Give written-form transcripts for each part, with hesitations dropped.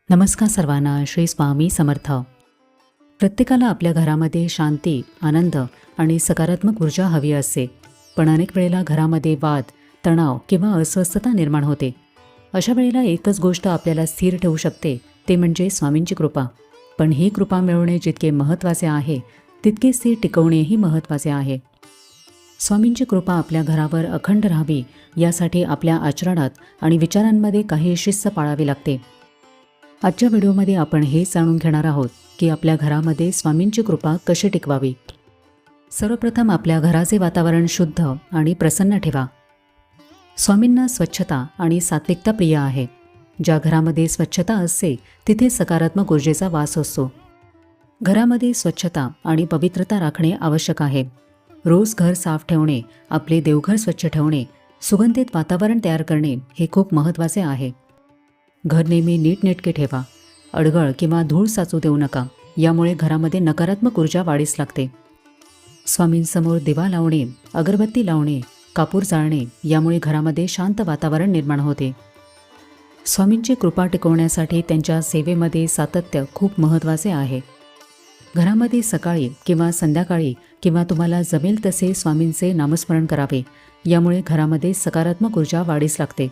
नमस्कार सर्वांना. श्री स्वामी समर्थ. प्रत्येकाला आपल्या घरामध्ये शांती, आनंद आणि सकारात्मक ऊर्जा हवी असते. पण अनेक वेळेला घरामध्ये वाद, तणाव किंवा अस्वस्थता निर्माण होते. अशा वेळेला एकच गोष्ट आपल्याला स्थिर ठेवू शकते, ते म्हणजे स्वामींची कृपा. पण ही कृपा मिळवणे जितके महत्त्वाचे आहे, तितकेच ती टिकवणेही महत्त्वाचे आहे. स्वामींची कृपा आपल्या घरावर अखंड राहावी, यासाठी आपल्या आचरणात आणि विचारांमध्ये काही शिस्त पाळावी लागते. आजच्या व्हिडिओमध्ये आपण हे जाणून घेणार आहोत की आपल्या घरामध्ये स्वामींची कृपा कशी टिकवावी. सर्वप्रथम आपल्या घराचे वातावरण शुद्ध आणि प्रसन्न ठेवा. स्वामींना स्वच्छता आणि सात्विकता प्रिय आहे. ज्या घरामध्ये स्वच्छता असते तिथे सकारात्मक ऊर्जेचा वास असतो. घरामध्ये स्वच्छता आणि पवित्रता राखणे आवश्यक आहे. रोज घर साफ ठेवणे, आपले देवघर स्वच्छ ठेवणे, सुगंधित वातावरण तयार करणे हे खूप महत्त्वाचे आहे. घर नेहमी नीटनेटके ठेवा. अडगळ किंवा धूळ साचू देऊ नका, यामुळे घरामध्ये नकारात्मक ऊर्जा वाढीस लागते. स्वामींसमोर दिवा लावणे, अगरबत्ती लावणे, कापूर जाळणे यामुळे घरामध्ये शांत वातावरण निर्माण होते. स्वामींची कृपा टिकवण्यासाठी त्यांच्या सेवेमध्ये सातत्य खूप महत्त्वाचे आहे. घरामध्ये सकाळी किंवा संध्याकाळी किंवा तुम्हाला जमेल तसे स्वामींचे नामस्मरण करावे, यामुळे घरामध्ये सकारात्मक ऊर्जा वाढीस लागते.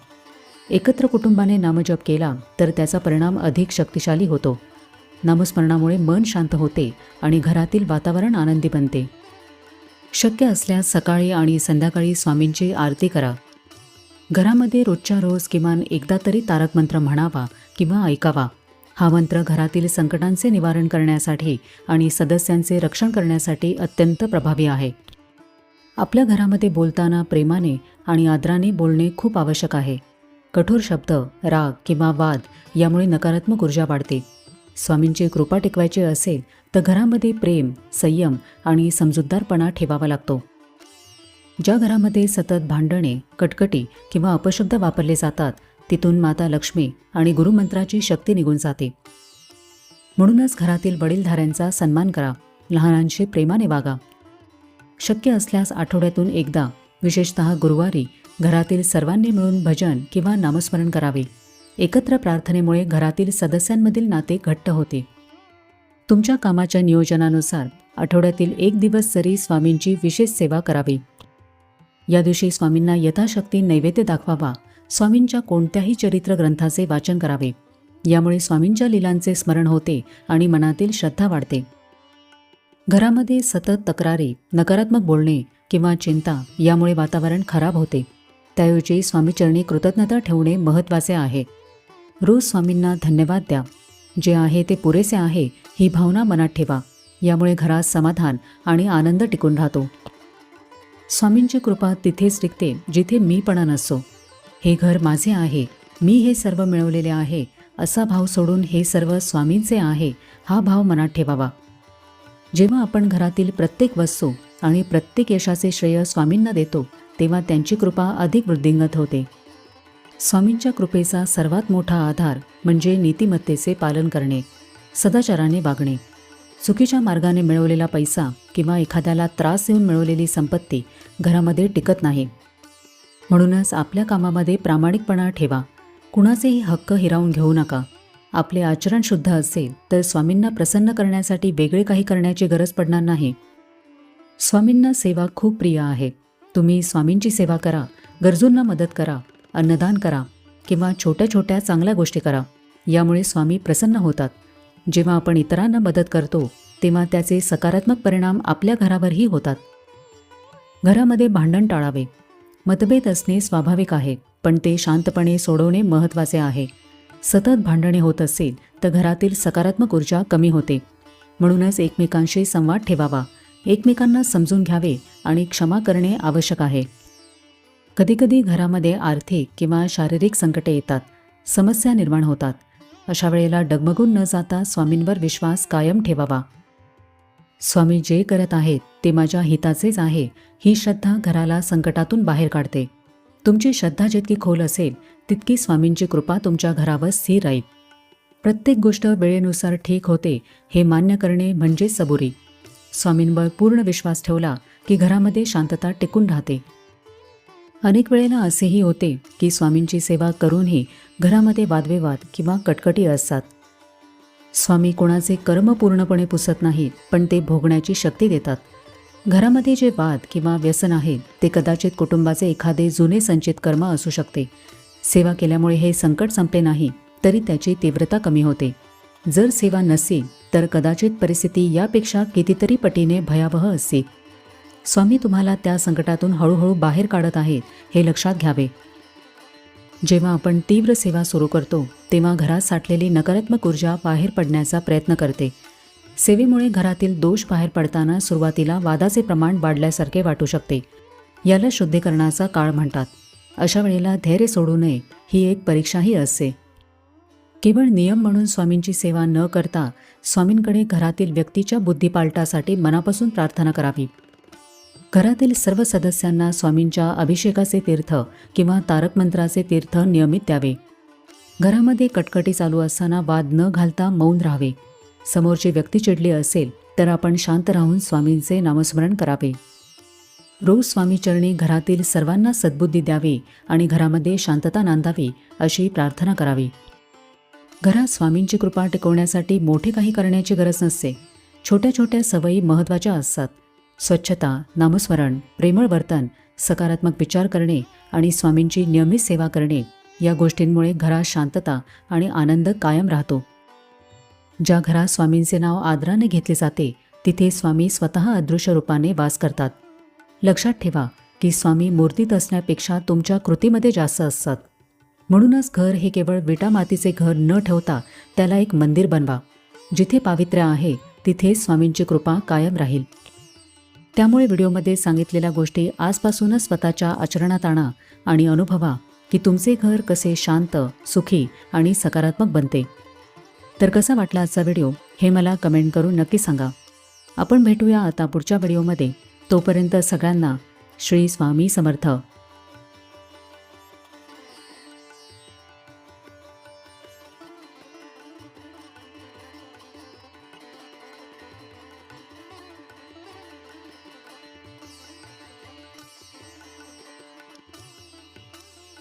एकत्र कुटुंबाने नामजप केला तर त्याचा परिणाम अधिक शक्तिशाली होतो. नामस्मरणामुळे मन शांत होते आणि घरातील वातावरण आनंदी बनते. शक्य असल्यास सकाळी आणि संध्याकाळी स्वामींची आरती करा. घरामध्ये रोजच्या रोज किमान एकदा तरी तारक मंत्र म्हणावा किंवा ऐकावा. हा मंत्र घरातील संकटांचे निवारण करण्यासाठी आणि सदस्यांचे रक्षण करण्यासाठी अत्यंत प्रभावी आहे. आपल्या घरामध्ये बोलताना प्रेमाने आणि आदराने बोलणे खूप आवश्यक आहे. कठोर शब्द, राग किंवा वाद यामुळे नकारात्मक ऊर्जा वाढते. स्वामींची कृपा टिकवायची असेल तर घरामध्ये प्रेम, संयम आणि समजूतदारपणा ठेवावा लागतो. ज्या घरामध्ये सतत भांडणे, कटकटी किंवा अपशब्द वापरले जातात, तिथून माता लक्ष्मी आणि गुरुमंत्राची शक्ती निघून जाते. म्हणूनच घरातील वडीलधाऱ्यांचा सन्मान करा. लहानांशी प्रेमाने वागा. शक्य असल्यास आठवड्यातून एकदा, विशेषतः गुरुवारी, घरातील सर्वांनी मिळून भजन किंवा नामस्मरण करावे. एकत्र प्रार्थनेमुळे घरातील सदस्यांमधील नाते घट्ट होते. तुमच्या कामाच्या नियोजनानुसार आठवड्यातील एक दिवस जरी स्वामींची विशेष सेवा करावी. या दिवशी स्वामींना यथाशक्ती नैवेद्य दाखवावा. स्वामींच्या कोणत्याही चरित्र ग्रंथाचे वाचन करावे. यामुळे स्वामींच्या लीलांचे स्मरण होते आणि मनातील श्रद्धा वाढते. घरामध्ये सतत तक्रारी, नकारात्मक बोलणे किंवा चिंता यामुळे वातावरण खराब होते. त्याऐवजी स्वामीचरणी कृतज्ञता ठेवणे महत्त्वाचे आहे. रोज स्वामींना धन्यवाद द्या. जे आहे ते पुरेसे आहे ही भावना मनात ठेवा. यामुळे घरात समाधान आणि आनंद टिकून राहतो. स्वामींची कृपा तिथेच टिकते जिथे मीपणा नसतो. हे घर माझे आहे, मी हे सर्व मिळवलेले आहे असा भाव सोडून हे सर्व स्वामींचे आहे हा भाव मनात ठेवावा. जेव्हा आपण घरातील प्रत्येक वस्तू आणि प्रत्येक यशाचे श्रेय स्वामींना देतो, तेव्हा त्यांची कृपा अधिक वृद्धिंगत होते. स्वामींच्या कृपेचा सर्वात मोठा आधार म्हणजे नीतिमत्तेचे पालन करणे, सदाचाराने वागणे. चुकीच्या मार्गाने मिळवलेला पैसा किंवा एखाद्याला त्रास देऊन मिळवलेली संपत्ती घरामध्ये टिकत नाही. म्हणूनच आपल्या कामामध्ये प्रामाणिकपणा ठेवा. कुणाचेही हक्क हिरावून घेऊ नका. आपले आचरण शुद्ध असेल तर स्वामींना प्रसन्न करण्यासाठी वेगळे काही करण्याची गरज पडणार नाही. स्वामींना सेवा खूप प्रिय आहे. तुम्ही स्वामींची सेवा करा, गरजूंना मदत करा, अन्नदान करा किंवा छोट्या छोट्या चांगल्या गोष्टी करा. यामुळे स्वामी प्रसन्न होतात. जेव्हा आपण इतरांना मदत करतो तेव्हा त्याचे सकारात्मक परिणाम आपल्या घरावरही होतात. घरामध्ये भांडण टाळावे. मतभेद असणे स्वाभाविक आहे, पण ते शांतपणे सोडवणे महत्त्वाचे आहे. सतत भांडणे होत असेल तर घरातील सकारात्मक ऊर्जा कमी होते. म्हणूनच एकमेकांशी संवाद ठेवावा. एकमेकांना समजून घ्यावे आणि क्षमा करणे आवश्यक आहे. कधीकधी घरामध्ये आर्थिक किंवा शारीरिक संकटे येतात, समस्या निर्माण होतात. अशा वेळेला डगमगून न जाता स्वामींवर विश्वास कायम ठेवावा. स्वामी जे करत आहेत ते माझ्या हिताचेच आहे ही श्रद्धा घराला संकटातून बाहेर काढते. तुमची श्रद्धा जितकी खोल असेल तितकी स्वामींची कृपा तुमच्या घरावर स्थिर राहील. प्रत्येक गोष्ट वेळेनुसार ठीक होते हे मान्य करणे म्हणजे सबुरी. स्वामींवर पूर्ण विश्वास ठेवला की घरामध्ये शांतता टिकून राहते. अनेक वेळेला असेही होते की स्वामींची सेवा करूनही घरामध्ये वादविवाद किंवा कटकटी असतात. स्वामी कोणाचे कर्म पूर्णपणे पुसत नाहीत, पण ते भोगण्याची शक्ती देतात. घरामध्ये जे वाद किंवा व्यसन आहे ते कदाचित कुटुंबाचे एखादे जुने संचित कर्म असू शकते. सेवा केल्यामुळे हे संकट संपले नाही, तरी त्याची तीव्रता कमी होते. जर सेवा नसेल तर कदाचित परिस्थिती यापेक्षा कितीतरी पटीने भयावह असते. स्वामी तुम्हाला त्या संकटातून हळूहळू बाहेर काढत आहेत हे लक्षात घ्यावे. जेव्हा आपण तीव्र सेवा सुरू करतो तेव्हा घरात साठलेली नकारात्मक ऊर्जा बाहेर पडण्याचा प्रयत्न करते. सेवेमुळे घरातील दोष बाहेर पडताना सुरुवातीला वादाचे प्रमाण वाढल्यासारखे वाटू शकते. याला शुद्धीकरणाचा काळ म्हणतात. अशा वेळेला धैर्य सोडू नये, ही एक परीक्षाही असते. केवळ नियम म्हणून स्वामींची सेवा न करता स्वामींकडे घरातील व्यक्तीच्या बुद्धिपालटासाठी मनापासून प्रार्थना करावी. घरातील सर्व सदस्यांना स्वामींच्या अभिषेकाचे तीर्थ किंवा तारक मंत्राचे तीर्थ नियमित द्यावे. घरामध्ये कटकटी चालू असताना वाद न घालता मौन राहावे. समोरची व्यक्ती चिडली असेल तर आपण शांत राहून स्वामींचे नामस्मरण करावे. रोज स्वामीचरणी घरातील सर्वांना सद्बुद्धी द्यावी आणि घरामध्ये शांतता नांदावी अशी प्रार्थना करावी. घरात स्वामींची कृपा टिकवण्यासाठी मोठे काही करण्याची गरज नसते. छोट्या छोट्या सवयी महत्त्वाच्या असतात. स्वच्छता, नामस्मरण, प्रेमळ वर्तन, सकारात्मक विचार करणे आणि स्वामींची नियमित सेवा करणे या गोष्टींमुळे घरात शांतता आणि आनंद कायम राहतो. ज्या घरात स्वामींचे नाव आदराने घेतले जाते तिथे स्वामी स्वतः अदृश्य रूपाने वास करतात. लक्षात ठेवा की स्वामी मूर्तीत असण्यापेक्षा तुमच्या कृतीमध्ये जास्त असतात. म्हणूनच घर हे केवळ विटा मातीचे घर न ठेवता त्याला एक मंदिर बनवा. जिथे पावित्र्य आहे तिथे स्वामींची कृपा कायम राहील. त्यामुळे व्हिडिओमध्ये सांगितलेल्या गोष्टी आजपासूनच स्वतःच्या आचरणात आणा आणि अनुभवा की तुमचे घर कसे शांत, सुखी आणि सकारात्मक बनते. तर कसा वाटला आजचा व्हिडिओ हे मला कमेंट करून नक्की सांगा. आपण भेटूया आता पुढच्या व्हिडिओमध्ये. तोपर्यंत सगळ्यांना श्री स्वामी समर्थ.